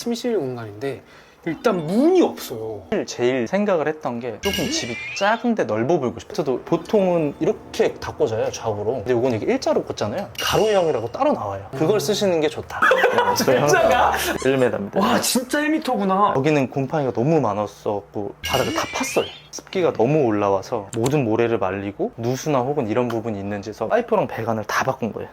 침실 공간인데 일단 문이 없어요. 제일 생각을 했던 게 조금 집이 작은데 넓어 보이고 싶어요. 저도 보통은 이렇게 다 꽂아요, 좌우로. 근데 이건 이게 일자로 꽂잖아요. 가로형이라고 따로 나와요. 그걸 쓰시는 게 좋다. 진짜가? 1m입니다. 와 진짜 1m구나. 여기는 곰팡이가 너무 많았었고 바닥을 다 팠어요. 습기가 너무 올라와서 모든 모래를 말리고 누수나 혹은 이런 부분이 있는지 해서 파이프랑 배관을 다 바꾼 거예요.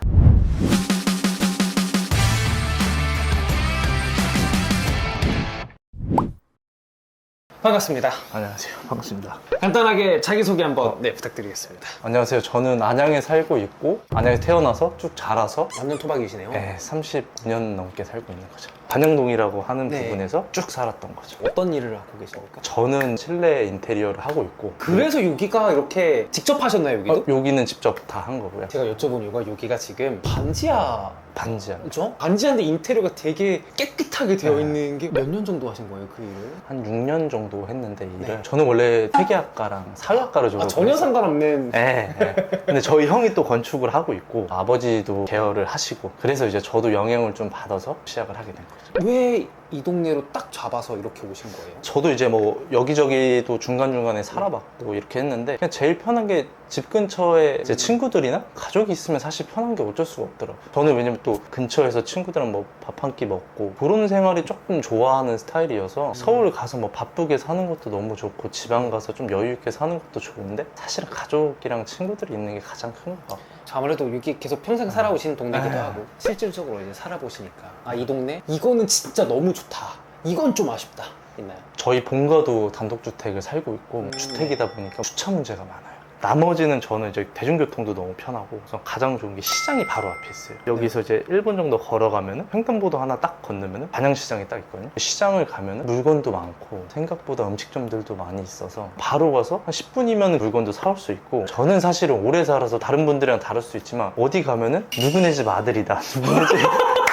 반갑습니다. 안녕하세요. 반갑습니다. 간단하게 자기소개 한번 부탁드리겠습니다. 안녕하세요. 저는 안양에 살고 있고 안양에 태어나서 쭉 자라서 완전 토박이시네요. 네, 39년 넘게 살고 있는 거죠. 반영동이라고 하는 네. 부분에서 쭉 살았던 거죠. 어떤 일을 하고 계십니까? 저는 실내 인테리어를 하고 있고 그래서 여기가 이렇게 직접 하셨나요, 여기도? 여기는 직접 다 한 거고요. 제가 여쭤본 이유가 여기가 지금 반지하 반지하. 그죠? 반지하인데 인테리어가 되게 깨끗하게 되어 네. 있는 게 몇 년 정도 하신 거예요, 그 일을? 한 6년 정도 했는데 일을. 네. 저는 원래 회계학과랑 사회학과를 졸업을 전혀 했어요. 상관없는. 네, 네. 근데 저희 형이 또 건축을 하고 있고 아버지도 계열을 하시고 그래서 이제 저도 영향을 좀 받아서 시작을 하게 된 거죠. 왜 이 동네로 딱 잡아서 이렇게 오신 거예요? 저도 이제 뭐 여기저기도 중간중간에 살아봤고 이렇게 했는데 그냥 제일 편한 게 집 근처에 제 친구들이나 가족이 있으면 사실 편한 게 어쩔 수가 없더라고요. 저는 왜냐면 또 근처에서 친구들이랑 뭐 밥 한 끼 먹고 그런 생활이 조금 좋아하는 스타일이어서 서울 가서 뭐 바쁘게 사는 것도 너무 좋고 지방 가서 좀 여유 있게 사는 것도 좋은데 사실은 가족이랑 친구들이 있는 게 가장 큰 것 같아요. 아무래도 여기 계속 평생 살아오신 동네기도 네. 하고 실질적으로 이제 살아보시니까 아, 이 동네? 이거는 진짜 너무 좋다. 이건 좀 아쉽다. 있나요? 저희 본가도 단독주택을 살고 있고 주택이다 보니까 주차 문제가 많아요. 나머지는 저는 이제 대중교통도 너무 편하고 그래서 가장 좋은 게 시장이 바로 앞에 있어요. 여기서 이제 1분 정도 걸어가면은 횡단보도 하나 딱 건너면은 반양시장이 딱 있거든요. 시장을 가면은 물건도 많고 생각보다 음식점들도 많이 있어서 바로 가서 한 10분이면 물건도 사올 수 있고 저는 사실은 오래 살아서 다른 분들이랑 다를 수 있지만 어디 가면은 누구네 집 아들이다 누구네 집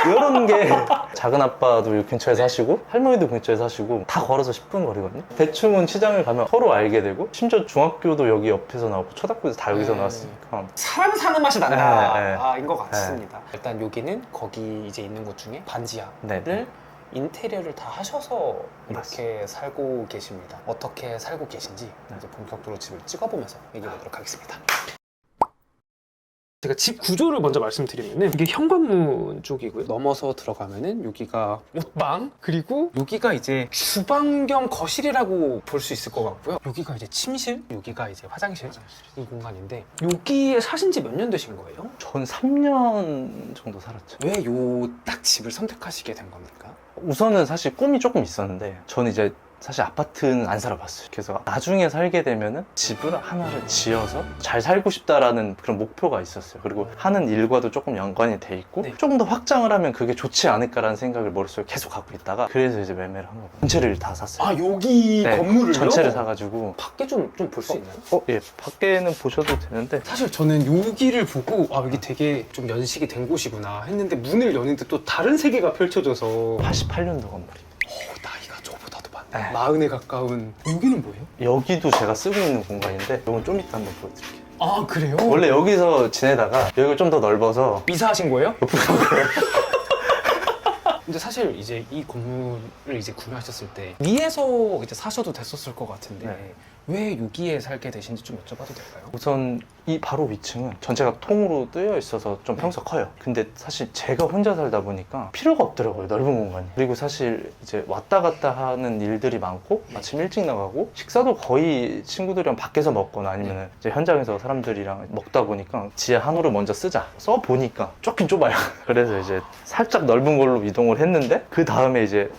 이런 게 작은 아빠도 여기 근처에 사시고 할머니도 근처에 사시고 다 걸어서 10분 거리거든요. 대충은 시장을 가면 서로 알게 되고 심지어 중학교도 여기 옆에서 나오고 초등학교도 다 여기서 나왔으니까 사람 사는 맛이 난다. 네, 네. 아인 것 같습니다. 일단 여기는 거기 이제 있는 곳 중에 반지하를 네. 인테리어를 다 하셔서 이렇게 살고 계십니다. 어떻게 살고 계신지 이제 본격적으로 집을 찍어보면서 얘기해 보도록 하겠습니다. 제가 집 구조를 먼저 말씀드리면은 이게 현관문 쪽이고요. 넘어서 들어가면은 여기가 옷방 그리고 여기가 이제 주방 겸 거실이라고 볼 수 있을 것 같고요. 여기가 이제 침실, 여기가 이제 화장실 이 공간인데 여기에 사신 지 몇 년 되신 거예요? 전 3년 정도 살았죠. 왜 요 딱 집을 선택하시게 된 겁니까? 우선은 사실 꿈이 조금 있었는데 저는 이제 사실 아파트는 안 살아봤어요. 그래서 나중에 살게 되면은 집을 하나를 지어서 잘 살고 싶다라는 그런 목표가 있었어요. 그리고 하는 일과도 조금 연관이 돼 있고 네. 조금 더 확장을 하면 그게 좋지 않을까라는 생각을 머릿속에 계속 갖고 있다가 그래서 이제 매매를 한 거예요. 전체를 다 샀어요. 아 여기 네, 건물을요? 전체를 사가지고 밖에 좀 볼 수 있나요? 예, 밖에는 보셔도 되는데 사실 저는 여기를 보고 아 여기 되게 좀 연식이 된 곳이구나 했는데 문을 여는데 또 다른 세계가 펼쳐져서 88년도 건물이에요. 나이가 저보다도 네. 많네. 40에 가까운. 여기는 뭐예요? 여기도 제가 쓰고 있는 공간인데 이건 좀 이따 한번 보여드릴게요. 아 그래요? 원래 여기서 지내다가 여기가 좀 더 넓어서 이사하신 거예요? 근데 사실 이제 이 건물을 이제 구매하셨을 때 위에서 이제 사셔도 됐었을 것 같은데 네. 왜 여기에 살게 되신지 좀 여쭤봐도 될까요? 우선 이 바로 위층은 전체가 통으로 뜨여 있어서 좀 평수가 커요. 근데 사실 제가 혼자 살다 보니까 필요가 없더라고요, 넓은 공간이. 그리고 사실 이제 왔다 갔다 하는 일들이 많고 아침 일찍 나가고 식사도 거의 친구들이랑 밖에서 먹거나 아니면 이제 현장에서 사람들이랑 먹다 보니까 지하 한 호를 먼저 쓰자 써보니까 좁긴 좁아요. 그래서 이제 살짝 넓은 걸로 이동을 했는데 그 다음에 이제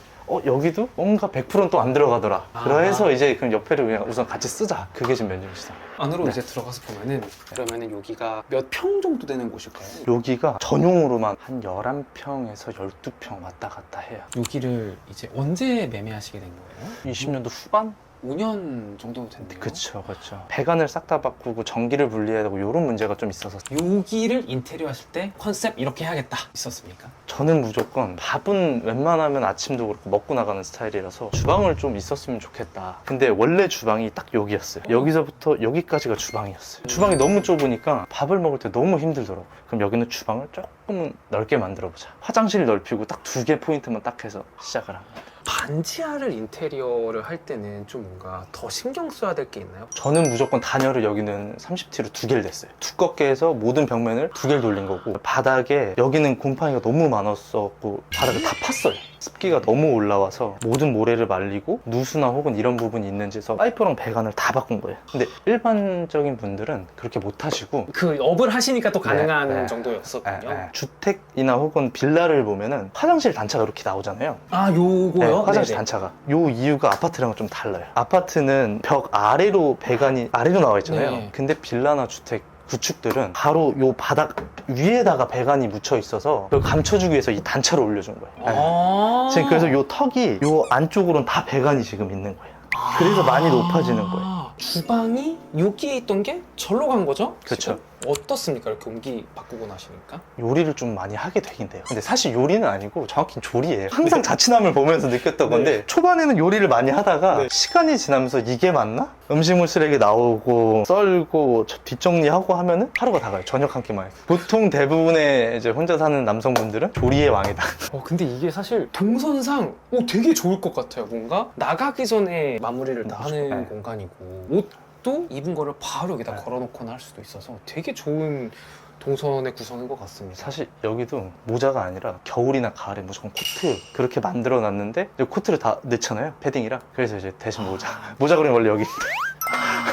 여기도 뭔가 100%는 또 안 들어가더라. 그래서 이제 그럼 옆에를 그냥 우선 같이 쓰자. 그게 지금 면접이시다. 안으로 네. 이제 들어가서 보면은 그러면은 여기가 몇 평 정도 되는 곳일까요? 여기가 전용으로만 한 11평에서 12평 왔다 갔다 해요. 여기를 이제 언제 매매하시게 된 거예요? 20년도 후반? 5년 정도 됐네요. 그쵸. 배관을 싹 다 바꾸고 전기를 분리해야 되고 이런 문제가 좀 있어서 여기를 인테리어 하실 때 컨셉 이렇게 해야겠다 있었습니까? 저는 무조건 밥은 웬만하면 아침도 그렇고 먹고 나가는 스타일이라서 주방을 좀 있었으면 좋겠다. 근데 원래 주방이 딱 여기였어요. 여기서부터 여기까지가 주방이었어요. 주방이 너무 좁으니까 밥을 먹을 때 너무 힘들더라고요. 그럼 여기는 주방을 조금 넓게 만들어보자. 화장실 넓히고 딱 2개 포인트만 딱 해서 시작을 합니다. 반지하를 인테리어를 할 때는 좀 뭔가 더 신경 써야 될 게 있나요? 저는 무조건 단열을 여기는 30T로 2개를 냈어요. 두껍게 해서 모든 벽면을 2개를 돌린 거고, 바닥에 여기는 곰팡이가 너무 많았었고 바닥을 다 팠어요. 습기가 너무 올라와서 모든 모래를 말리고 누수나 혹은 이런 부분이 있는지 해서 파이프랑 배관을 다 바꾼 거예요. 근데 일반적인 분들은 그렇게 못 하시고 그 업을 하시니까 또 가능한 네. 정도였었군요. 주택이나 혹은 빌라를 보면은 화장실 단차가 이렇게 나오잖아요. 아, 요거요? 화장실 네네. 단차가. 요 이유가 아파트랑은 좀 달라요. 아파트는 벽 아래로 배관이 아래로 나와 있잖아요. 네. 근데 빌라나 주택 구축들은 바로 요 바닥 위에다가 배관이 묻혀 있어서 그걸 감춰주기 위해서 이 단차를 올려준 거예요. 아~ 지금 그래서 요 턱이 요 안쪽으로는 다 배관이 지금 있는 거예요. 그래서 많이 높아지는 거예요. 주방이 여기에 있던 게 절로 간 거죠? 그쵸. 지금? 어떻습니까? 이렇게 옮기 바꾸고 나시니까? 요리를 좀 많이 하게 되긴 돼요. 근데 사실 요리는 아니고 정확히 조리예요. 항상 자취남을 보면서 느꼈던 건데 초반에는 요리를 많이 하다가 시간이 지나면서 이게 맞나? 음식물 쓰레기 나오고 썰고 뒷정리하고 하면은 하루가 다 가요. 저녁 한 끼만 해서. 보통 대부분의 이제 혼자 사는 남성분들은 조리의 왕이다. 근데 이게 사실 동선상 되게 좋을 것 같아요. 뭔가 나가기 전에 마무리를 다 하는 네. 공간이고 옷도 입은 거를 바로 여기다 걸어놓거나 할 수도 있어서 되게 좋은 동선의 구성인 것 같습니다. 사실 여기도 모자가 아니라 겨울이나 가을에 무조건 코트 그렇게 만들어 놨는데 코트를 다 넣잖아요. 패딩이랑. 그래서 이제 대신 모자 그러면 원래 여기.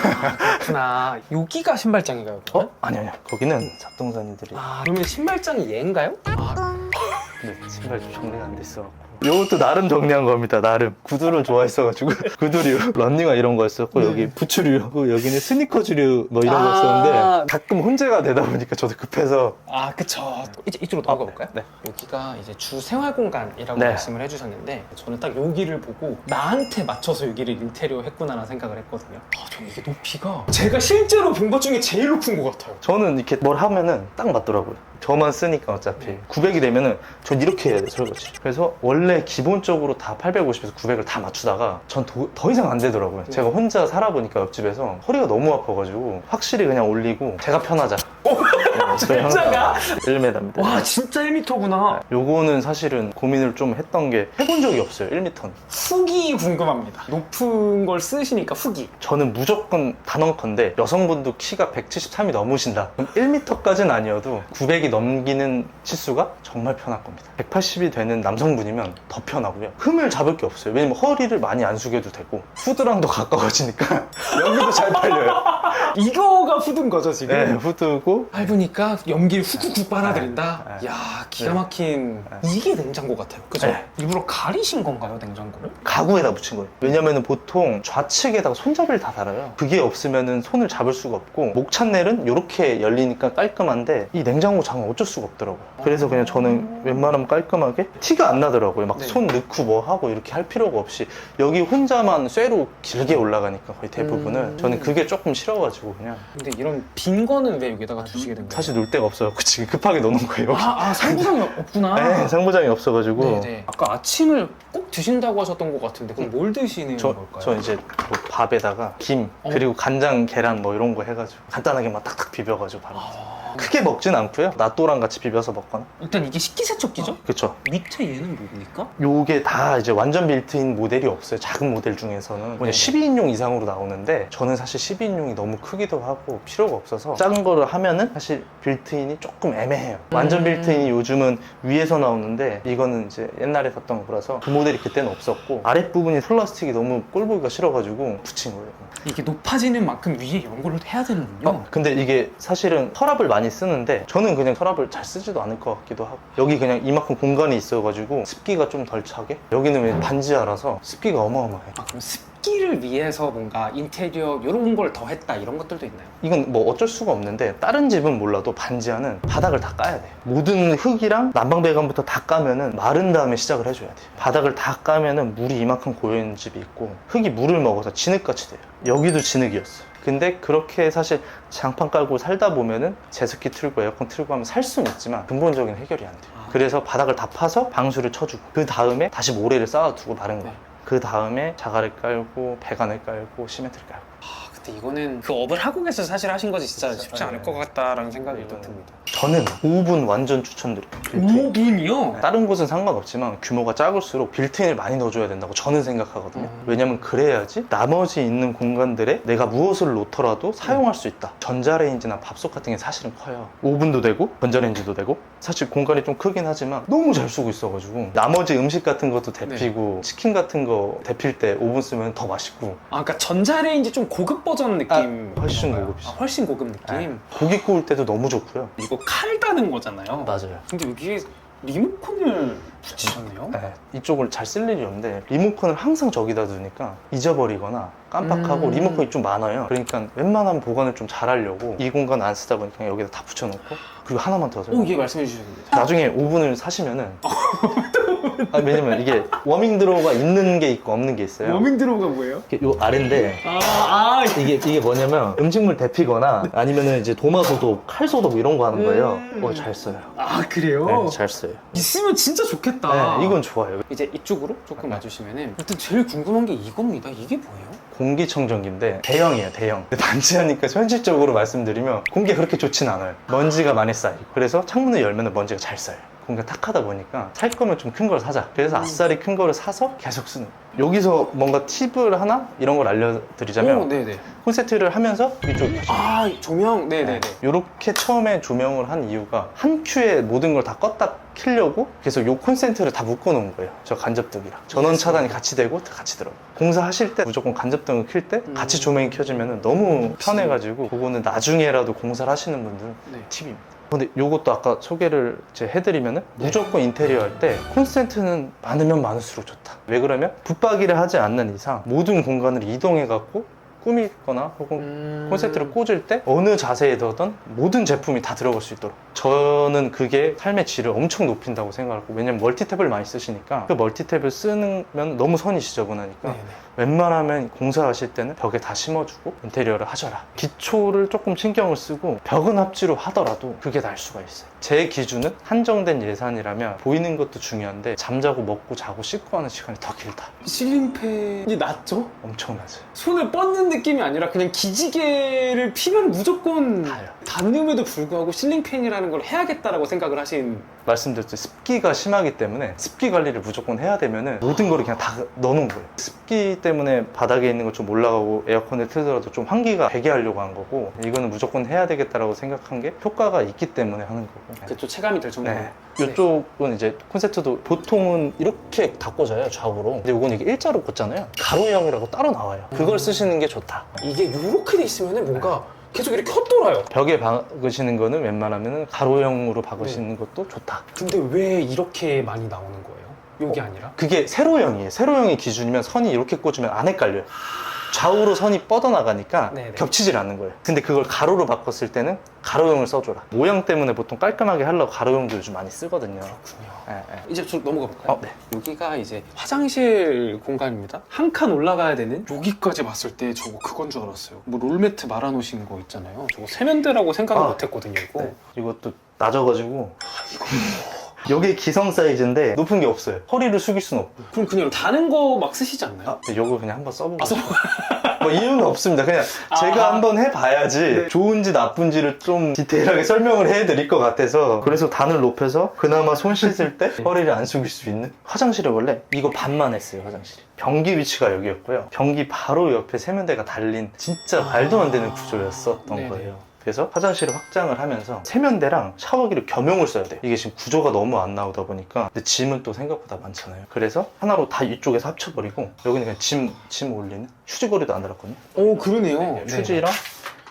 그렇구나. 여기가 신발장인가요? 그러면? 아니요. 거기는 잡동사니들이. 그러면 신발장이 얘인가요? 네, 신발 좀 정리가 안 됐어. 이것도 나름 정리한 겁니다. 나름 구두를 좋아했어가지고 구두류, 런닝화 이런 거였었고 여기 부츠류, 여기는 스니커즈류 뭐 이런 거였었는데 가끔 혼재가 되다 보니까 저도 급해서. 그쵸. 이제 이쪽으로 넘어가 볼까요? 네. 여기가 이제 주 생활 공간이라고 네. 말씀을 해주셨는데 저는 딱 여기를 보고 나한테 맞춰서 여기를 인테리어 했구나라는 생각을 했거든요. 저는 이게 높이가 제가 실제로 본 것 중에 제일 높은 것 같아요. 저는 이렇게 뭘 하면은 딱 맞더라고요. 저만 쓰니까 어차피 900이 되면은 전 이렇게 해야 돼, 설거지. 그래서 원래 기본적으로 다 850에서 900을 다 맞추다가 전 더 이상 안 되더라고요. 제가 혼자 살아보니까 옆집에서 허리가 너무 아파가지고 확실히 그냥 올리고 제가 편하자. 진짜가? 1m입니다. 와, 진짜 1m구나. 요거는 사실은 고민을 좀 했던 게 해본 적이 없어요. 1m는. 후기 궁금합니다. 높은 걸 쓰시니까 후기. 저는 무조건 단언컨대 여성분도 키가 173이 넘으신다. 그럼 1m까지는 아니어도 900이 넘기는 치수가 정말 편할 겁니다. 180이 되는 남성분이면 더 편하고요. 흠을 잡을 게 없어요. 왜냐면 허리를 많이 안 숙여도 되고 후드랑도 가까워지니까 여기도 잘 팔려요. 이거가 후드인 거죠, 지금? 네, 후드고 밟으니까 연기를 훅훅 빨아들인다? 네. 이야, 기가 막힌. 이게 냉장고 같아요. 그죠? 네. 일부러 가리신 건가요, 냉장고를? 가구에다 붙인 거예요. 왜냐면은 보통 좌측에다가 손잡이를 다 달아요. 그게 없으면은 손을 잡을 수가 없고 목찬넬은 이렇게 열리니까 깔끔한데 이 냉장고 장은 어쩔 수가 없더라고요. 그래서 그냥 저는 웬만하면 깔끔하게 티가 안 나더라고요. 막 네. 손 넣고 뭐 하고 이렇게 할 필요가 없이 여기 혼자만 쇠로 길게 올라가니까 거의 대부분은 저는 그게 조금 싫어가지고 그냥. 근데 이런 빈 거는 왜 여기다가 두시게 된 거예요? 사실 놀 데가 없어요. 지금 급하게 넣어놓은 거예요. 여기. 상부장이 없구나. 네, 상부장이 없어가지고. 네네. 아까 아침을 꼭 드신다고 하셨던 것 같은데 그럼 뭘 드시는 걸까요? 저 이제 뭐 밥에다가 김 그리고 간장 계란 뭐 이런 거 해가지고 간단하게 막 탁탁 비벼가지고 바로 크게 먹진 않고요. 낫또랑 같이 비벼서 먹거나. 일단 이게 식기세척기죠? 그쵸. 밑에 얘는 뭡니까? 요게 다 이제 완전 빌트인 모델이 없어요. 작은 모델 중에서는. 네. 12인용 이상으로 나오는데 저는 사실 12인용이 너무 크기도 하고 필요가 없어서 작은 거를 하면은 사실 빌트인이 조금 애매해요. 완전 빌트인이 요즘은 위에서 나오는데 이거는 이제 옛날에 샀던 거라서 그 모델이 그때는 없었고 아랫부분이 플라스틱이 너무 꼴 보기가 싫어가지고 붙인 거예요. 이게 높아지는 만큼 위에 연골을 해야 되는군요. 근데 이게 사실은 서랍을 많이 쓰는데 저는 그냥 서랍을 잘 쓰지도 않을 것 같기도 하고 여기 그냥 이만큼 공간이 있어가지고 습기가 좀 덜 차게 여기는 왜 반지하라서 습기가 어마어마해요. 그럼 습기 습기를 위해서 뭔가 인테리어 이런 걸 더 했다 이런 것들도 있나요? 이건 뭐 어쩔 수가 없는데 다른 집은 몰라도 반지하는 바닥을 다 까야 돼. 모든 흙이랑 난방 배관부터 다 까면은 마른 다음에 시작을 해줘야 돼. 바닥을 다 까면은 물이 이만큼 고여있는 집이 있고 흙이 물을 먹어서 진흙같이 돼요. 여기도 진흙이었어. 근데 그렇게 사실 장판 깔고 살다 보면은 제습기 틀고 에어컨 틀고 하면 살 수는 있지만 근본적인 해결이 안 돼요. 그래서 바닥을 다 파서 방수를 쳐주고 그 다음에 다시 모래를 쌓아두고 마른 거예요. 그 다음에 자갈을 깔고 배관을 깔고 시멘트를 깔고. 근데 이거는 그 업을 하고 계셔서 사실 하신 거지 진짜 쉽지 않을 것 같다라는 생각이 또 이거는- 듭니다. 저는 5분 완전 추천드려요. 빌트인. 5분이요? 다른 곳은 상관없지만 규모가 작을수록 빌트인을 많이 넣어줘야 된다고 저는 생각하거든요. 왜냐면 그래야지 나머지 있는 공간들에 내가 무엇을 놓더라도 사용할 수 있다. 전자레인지나 밥솥 같은 게 사실은 커요. 오븐도 되고 전자레인지도 되고 사실 공간이 좀 크긴 하지만 너무 잘 쓰고 있어가지고 나머지 음식 같은 것도 데피고 치킨 같은 거 데필 때 오븐 쓰면 더 맛있고. 아, 그러니까 전자레인지 좀 고급 버전 느낌. 훨씬 건가요? 고급이죠. 훨씬 고급 느낌. 네. 고기 구울 때도 너무 좋고요. 이거 칼 다는 거잖아요. 맞아요. 근데 여기에 리모컨을 붙이셨네요. 네, 이쪽을 잘 쓸 일이 없는데 리모컨을 항상 저기다 두니까 잊어버리거나 깜빡하고 리모컨이 좀 많아요. 그러니까 웬만하면 보관을 좀 잘하려고 이 공간 안 쓰다 보니까 여기다 다 붙여놓고 그리고 하나만 더 써요. 오, 예, 말씀해 주셨습니다. 나중에 오븐을 사시면은 왜냐면 이게 워밍 드로우가 있는 게 있고 없는 게 있어요. 워밍 드로우가 뭐예요? 이게 요 아래인데 이게 뭐냐면 음식물 데피거나 아니면은 이제 도마소독, 칼소독 이런 거 하는 거예요. 잘 써요. 아, 그래요? 네, 잘 써요. 있으면 진짜 좋겠다. 네, 이건 좋아요. 이제 이쪽으로 조금 와주시면은 일단 제일 궁금한 게 이겁니다. 이게 뭐예요? 공기청정기인데 대형이에요, 대형. 근데 반지하니까 현실적으로 말씀드리면 공기가 그렇게 좋진 않아요. 먼지가 많이 쌓이고. 그래서 창문을 열면 먼지가 잘 쌓여요. 공기가 탁하다 보니까 살 거면 좀 큰 걸 사자. 그래서 아싸리 큰 거를 사서 계속 쓰는 거예요. 여기서 뭔가 팁을 하나 이런 걸 알려드리자면 오, 네네. 콘센트를 하면서 이쪽 아, 조명. 네네네. 이렇게 처음에 조명을 한 이유가 한 큐에 모든 걸 다 껐다 켜려고 그래서 요 콘센트를 다 묶어 놓은 거예요. 저 간접등이랑 전원 차단이 같이 되고 같이 들어요. 공사하실 때 무조건 간접등을 켤 때 같이 조명이 켜지면 너무 편해가지고 그거는 나중에라도 공사를 하시는 분들은 네. 팁입니다. 근데 요것도 아까 소개를 이제 해드리면은 무조건 인테리어 할 때 콘센트는 많으면 많을수록 좋다. 왜 그러면 붙박이를 하지 않는 이상 모든 공간을 이동해 갖고 꾸미거나 혹은 콘센트를 꽂을 때 어느 자세에 둬던 모든 제품이 다 들어갈 수 있도록 저는 그게 삶의 질을 엄청 높인다고 생각하고 왜냐면 멀티탭을 많이 쓰시니까 그 멀티탭을 쓰면 너무 선이 지저분하니까 네네. 웬만하면 공사하실 때는 벽에 다 심어주고 인테리어를 하셔라. 기초를 조금 신경을 쓰고 벽은 합지로 하더라도 그게 날 수가 있어요. 제 기준은 한정된 예산이라면 보이는 것도 중요한데 잠자고 먹고 자고 씻고 하는 시간이 더 길다. 실링팬이 낫죠? 엄청나죠. 손을 뻗는 느낌이 아니라 그냥 기지개를 피면 무조건 닿아요. 닿음에도 불구하고 실링팬이라는 걸 해야겠다라고 생각을 하신. 말씀드렸죠. 습기가 심하기 때문에 습기 관리를 무조건 해야 되면은 모든 거를 그냥 다 넣어놓은 거예요. 습기 때문에 바닥에 있는 거 좀 올라가고 에어컨을 틀더라도 좀 환기가 되게 하려고 한 거고 이거는 무조건 해야 되겠다라고 생각한 게 효과가 있기 때문에 하는 거고. 그쪽 체감이 들 정도로. 네. 이쪽은 이제 콘센트도 보통은 이렇게 다 꽂아요, 좌우로. 근데 이건 이게 일자로 꽂잖아요. 가로형이라고 따로 나와요. 그걸 쓰시는 게 좋다. 이게 이렇게 돼 있으면 뭔가 계속 이렇게 헛돌아요. 벽에 박으시는 거는 웬만하면 가로형으로 박으시는 것도 좋다. 근데 왜 이렇게 많이 나오는 거예요? 여기 아니라? 그게 세로형이에요. 세로형이 기준이면 선이 이렇게 꽂으면 안에 깔려요. 좌우로 선이 뻗어나가니까 네네. 겹치질 않는 거예요. 근데 그걸 가로로 바꿨을 때는 가로형을 써줘라. 모양 때문에 보통 깔끔하게 하려고 가로형도 요즘 많이 쓰거든요. 그렇군요. 예, 예. 이제 좀 넘어가 볼까요? 네. 여기가 이제 화장실 공간입니다. 한 칸 올라가야 되는 여기까지 봤을 때 저거 그건 줄 알았어요. 뭐 롤매트 말아놓으신 거 있잖아요. 저거 세면대라고 생각을 아. 못했거든요. 이거. 네. 이것도 낮아가지고 여기 기성 사이즈인데 높은 게 없어요. 허리를 숙일 수는 없고. 그럼 그냥 다는 거 막 쓰시지 않나요? 이거 그냥 한번 써보고. 아, 뭐 이유는 없습니다. 그냥 제가 한번 해봐야지 네. 좋은지 나쁜지를 좀 디테일하게 설명을 해드릴 것 같아서 그래서 단을 높여서 그나마 손 씻을 때 허리를 안 숙일 수 있는. 화장실에 원래 이거 반만 했어요. 화장실이. 변기 위치가 여기였고요. 변기 바로 옆에 세면대가 달린 진짜 말도 안 되는 구조였었던 네네. 거예요. 그래서 화장실을 확장을 하면서 세면대랑 샤워기를 겸용을 써야 돼요. 이게 지금 구조가 너무 안 나오다 보니까 근데 짐은 또 생각보다 많잖아요. 그래서 하나로 다 이쪽에서 합쳐버리고 여기는 그냥 짐 올리는 휴지거리도 안 달았거든요. 오, 그러네요. 휴지랑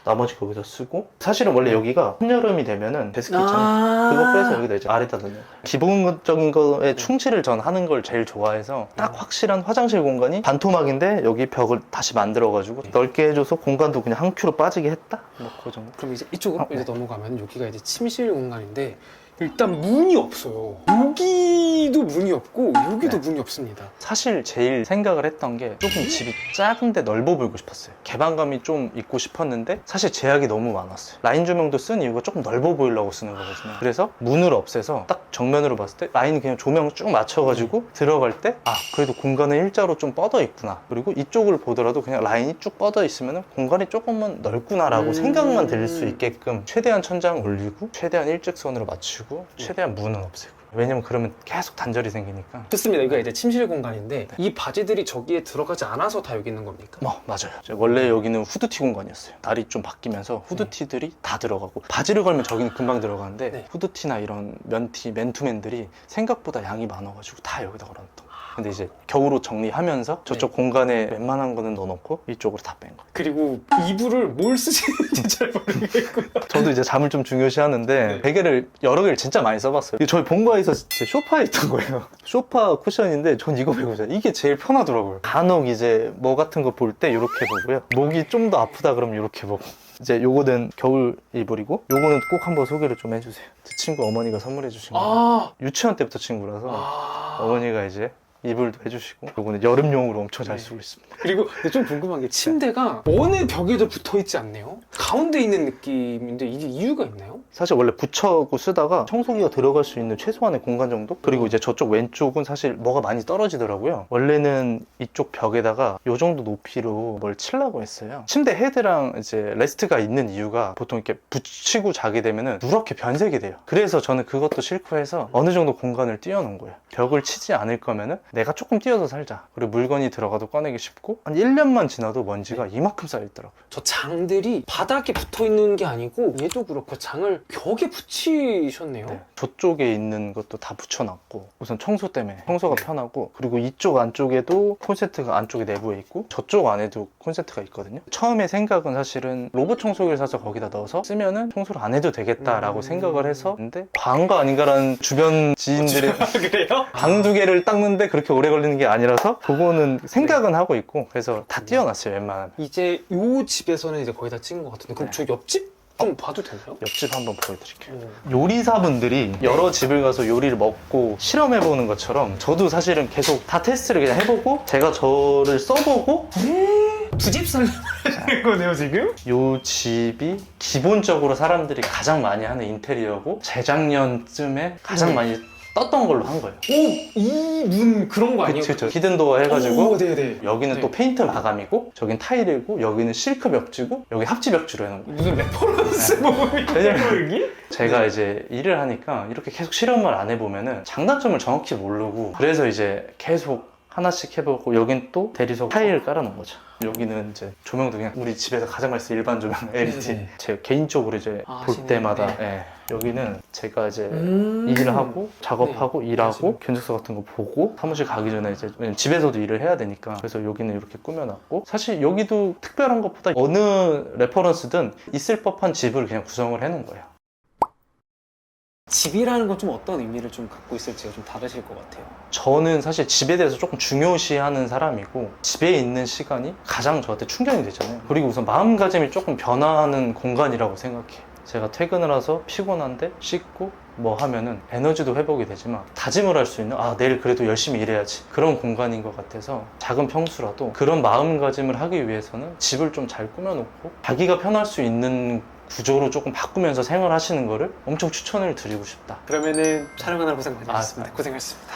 나머지 거기다 쓰고 사실은 원래 여기가 한여름이 되면은 데스크 있잖아요. 그거 빼서 여기다 이제 아래다 넣는 거예요. 기본적인 거에 충실을 전 하는 걸 제일 좋아해서 딱 확실한 화장실 공간이 반토막인데 여기 벽을 다시 만들어가지고 넓게 해줘서 공간도 그냥 한 큐로 빠지게 했다? 뭐 그 정도. 그럼 이제 이쪽으로 네. 이제 넘어가면 여기가 이제 침실 공간인데 일단 문이 없어요. 여기도 문이 없고 여기도 문이 없습니다. 사실 제일 생각을 했던 게 조금 집이 작은데 넓어 보이고 싶었어요. 개방감이 좀 있고 싶었는데 사실 제약이 너무 많았어요. 라인 조명도 쓴 이유가 조금 넓어 보이려고 쓰는 거거든요. 그래서 문을 없애서 딱 정면으로 봤을 때 라인 그냥 조명 쭉 맞춰가지고 들어갈 때 아 그래도 공간은 일자로 좀 뻗어 있구나. 그리고 이쪽을 보더라도 그냥 라인이 쭉 뻗어 있으면 공간이 조금은 넓구나라고 생각만 들 수 있게끔 최대한 천장 올리고 최대한 일직선으로 맞추고 최대한 문은 없애고. 왜냐면 그러면 계속 단절이 생기니까. 좋습니다. 여기가 이제 침실 공간인데 이 바지들이 저기에 들어가지 않아서 다 여기 있는 겁니까? 맞아요. 원래 여기는 후드티 공간이었어요. 날이 좀 바뀌면서 후드티들이 다 들어가고 바지를 걸면 저기는 금방 들어가는데 네. 후드티나 이런 면티, 맨투맨들이 생각보다 양이 많아가지고 다 여기다 걸어놨던 거예요. 근데 이제 겨울옷 정리하면서 저쪽 공간에 웬만한 거는 넣어놓고 이쪽으로 다 뺀 거예요. 그리고 이불을 뭘 쓰시는지 잘 모르겠고요. 저도 이제 잠을 좀 중요시하는데 네. 베개를 여러 개를 진짜 많이 써봤어요. 저희 본가에서 제 소파에 있던 거예요. 소파 쿠션인데 전 이거 베고 자요. 이게 제일 편하더라고요. 간혹 이제 뭐 같은 거 볼 때 이렇게 보고요. 목이 좀 더 아프다 그러면 이렇게 보고. 이제 요거는 겨울 이불이고 요거는 꼭 한번 소개를 좀 해주세요. 제 친구 어머니가 선물해 주신 거예요. 유치원 때부터 친구라서 어머니가 이제 이불도 해주시고 요거는 여름용으로 엄청 잘 쓰고 있습니다. 그리고 좀 궁금한 게 침대가 어느 벽에도 붙어 있지 않네요? 가운데 있는 느낌인데 이게 이유가 있나요? 사실 원래 붙여고 쓰다가 청소기가 들어갈 수 있는 최소한의 공간 정도? 그리고 이제 저쪽 왼쪽은 사실 뭐가 많이 떨어지더라고요. 원래는 이쪽 벽에다가 요 정도 높이로 뭘 치려고 했어요. 침대 헤드랑 이제 레스트가 있는 이유가 보통 이렇게 붙이고 자게 되면은 누렇게 변색이 돼요. 그래서 저는 그것도 싫고 해서 어느 정도 공간을 띄워놓은 거예요. 벽을 치지 않을 거면은 내가 조금 띄워서 살자. 그리고 물건이 들어가도 꺼내기 쉽고 한 1년만 지나도 먼지가 이만큼 쌓여있더라고요. 저 장들이 바닥에 붙어 있는 게 아니고 얘도 그렇고 장을 벽에 붙이셨네요. 네. 저쪽에 있는 것도 다 붙여놨고 우선 청소 때문에 청소가 편하고 그리고 이쪽 안쪽에도 콘센트가 안쪽에 내부에 있고 저쪽 안에도 콘센트가 있거든요. 처음에 생각은 사실은 로봇 청소기를 사서 거기다 넣어서 쓰면은 청소를 안 해도 되겠다라고 생각을 해서 근데 과한 거 아닌가라는 주변 지인들이 그래요? 방 두 개를 닦는데 그렇게 오래 걸리는 게 아니라서 그거는 생각은 하고 있고 그래서 다 띄워놨어요 웬만하면. 이제 요 집에서는 이제 거의 다 찍은 것 같은데 그럼 저 옆집 좀 봐도 되나요? 옆집 한번 보여드릴게요. 요리사분들이 여러 집을 가서 요리를 먹고 실험해보는 것처럼 저도 사실은 계속 다 테스트를 그냥 해보고 제가 저를 써보고 두 집 살림을 하시는 거네요 지금? 요 집이 기본적으로 사람들이 가장 많이 하는 인테리어고 재작년쯤에 가장 많이 떴던 걸로 한 거예요. 이 문 그런 거 아니에요? 그쵸. 히든도어 해가지고 오, 네네. 여기는 네. 또 페인트 마감이고 저긴 타일이고 여기는 실크 벽지고 여기 합지 벽지로 해놓은 거예요. 무슨 레퍼런스 모임이에요 왜냐면 여기? 제가 네. 이제 일을 하니까 이렇게 계속 실험을 안 해보면은 장단점을 정확히 모르고 그래서 이제 계속 하나씩 해보고 여긴 또 대리석 타일을 깔아놓은 거죠. 여기는 이제 조명도 그냥 우리 집에서 가장 많이 쓰는 일반 조명 LED. 네네. 제가 개인적으로 이제 볼 하시네요. 때마다 네. 예, 여기는 제가 이제 일을 하고 작업하고 네. 일하고 견적서 같은 거 보고 사무실 가기 전에 이제 왜냐면 집에서도 일을 해야 되니까 그래서 여기는 이렇게 꾸며놨고 사실 여기도 특별한 것보다 어느 레퍼런스든 있을 법한 집을 그냥 구성을 해놓은 거예요. 집이라는 건 좀 어떤 의미를 좀 갖고 있을지가 좀 다르실 것 같아요. 저는 사실 집에 대해서 조금 중요시하는 사람이고 집에 있는 시간이 가장 저한테 충전이 되잖아요. 그리고 우선 마음가짐이 조금 변화하는 공간이라고 생각해요. 제가 퇴근을 해서 피곤한데 씻고 뭐 하면은 에너지도 회복이 되지만 다짐을 할 수 있는 아 내일 그래도 열심히 일해야지 그런 공간인 것 같아서 작은 평수라도 그런 마음가짐을 하기 위해서는 집을 좀 잘 꾸며놓고 자기가 편할 수 있는 구조로 조금 바꾸면서 생활하시는 거를 엄청 추천을 드리고 싶다. 그러면은 촬영하느라 고생 많이 아, 하셨습니다. 고생하셨습니다.